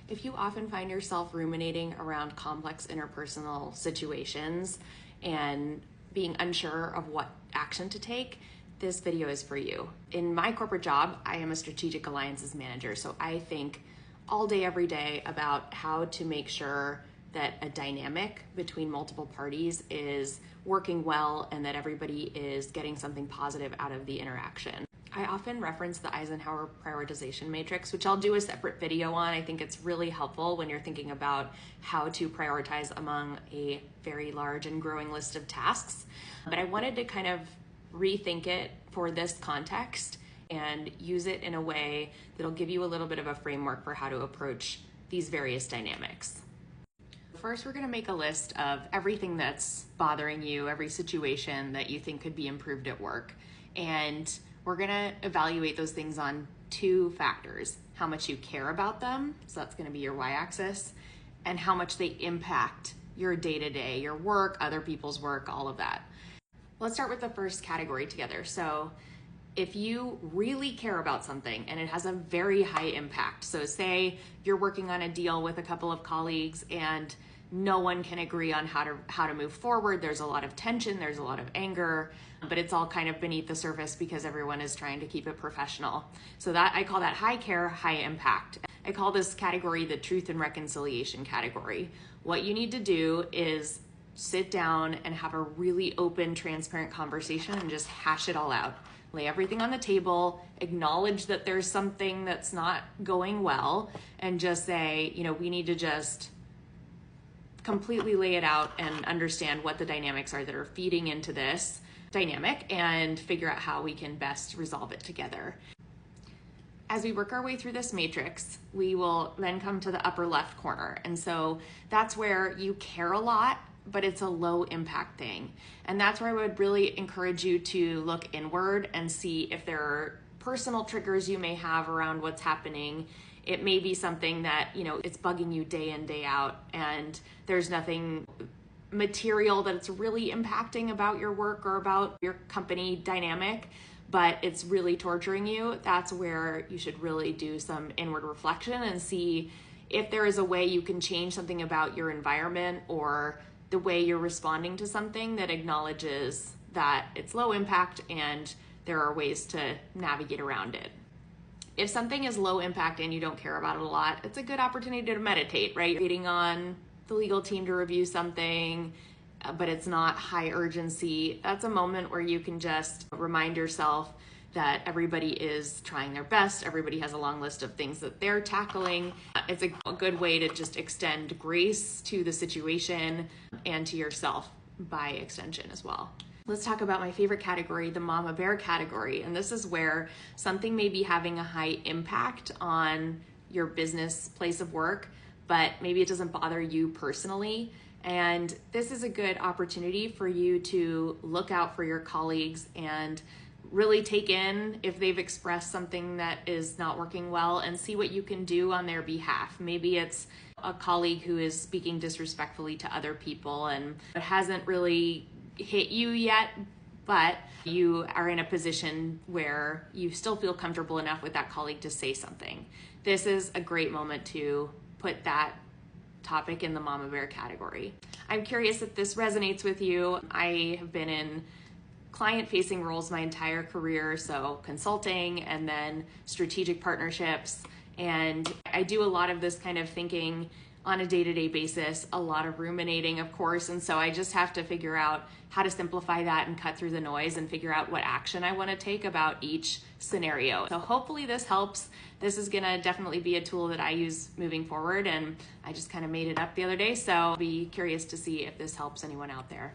If you often find yourself ruminating around complex interpersonal situations and being unsure of what action to take, this video is for you. In my corporate job, I am a strategic alliances manager, so I think all day, every day about how to make sure that a dynamic between multiple parties is working well and that everybody is getting something positive out of the interaction. I often reference the Eisenhower prioritization matrix, which I'll do a separate video on. I think it's really helpful when you're thinking about how to prioritize among a very large and growing list of tasks. But I wanted to kind of rethink it for this context and use it in a way that'll give you a little bit of a framework for how to approach these various dynamics. First, we're going to make a list of everything that's bothering you, every situation that you think could be improved at work. And we're going to evaluate those things on two factors: how much you care about them, so that's going to be your y-axis, and how much they impact your day-to-day, your work, other people's work, all of that. Let's start with the first category together. So if you really care about something and it has a very high impact, so say you're working on a deal with a couple of colleagues and no one can agree on how to move forward, there's a lot of tension, there's a lot of anger, but it's all kind of beneath the surface because everyone is trying to keep it professional. So that I call that high care, high impact. I call this category the truth and reconciliation category. What you need to do is sit down and have a really open, transparent conversation and just hash it all out. Lay everything on the table, acknowledge that there's something that's not going well, and just say, we need to just completely lay it out and understand what the dynamics are that are feeding into this dynamic and figure out how we can best resolve it together. As we work our way through this matrix, we will then come to the upper left corner. And so that's where you care a lot, but it's a low impact thing. And that's where I would really encourage you to look inward and see if there are personal triggers you may have around what's happening. It may be something that, it's bugging you day in, day out, and there's nothing material that it's really impacting about your work or about your company dynamic, but it's really torturing you. That's where you should really do some inward reflection and see if there is a way you can change something about your environment or the way you're responding to something that acknowledges that it's low impact and there are ways to navigate around it. If something is low impact and you don't care about it a lot, it's a good opportunity to meditate, right? You're waiting on the legal team to review something, but it's not high urgency. That's a moment where you can just remind yourself that everybody is trying their best. Everybody has a long list of things that they're tackling. It's a good way to just extend grace to the situation and to yourself by extension as well. Let's talk about my favorite category, the mama bear category. And this is where something may be having a high impact on your business place of work, but maybe it doesn't bother you personally. And this is a good opportunity for you to look out for your colleagues and really take in if they've expressed something that is not working well and see what you can do on their behalf. Maybe it's a colleague who is speaking disrespectfully to other people and it hasn't really hit you yet, but you are in a position where you still feel comfortable enough with that colleague to say something. This is a great moment to put that topic in the mama bear category. I'm curious if this resonates with you. I have been in client-facing roles my entire career, so consulting and then strategic partnerships. And I do a lot of this kind of thinking on a day-to-day basis, a lot of ruminating, of course. And so I just have to figure out how to simplify that and cut through the noise and figure out what action I want to take about each scenario. So hopefully this helps. This is gonna definitely be a tool that I use moving forward, and I just kind of made it up the other day. So I'll be curious to see if this helps anyone out there.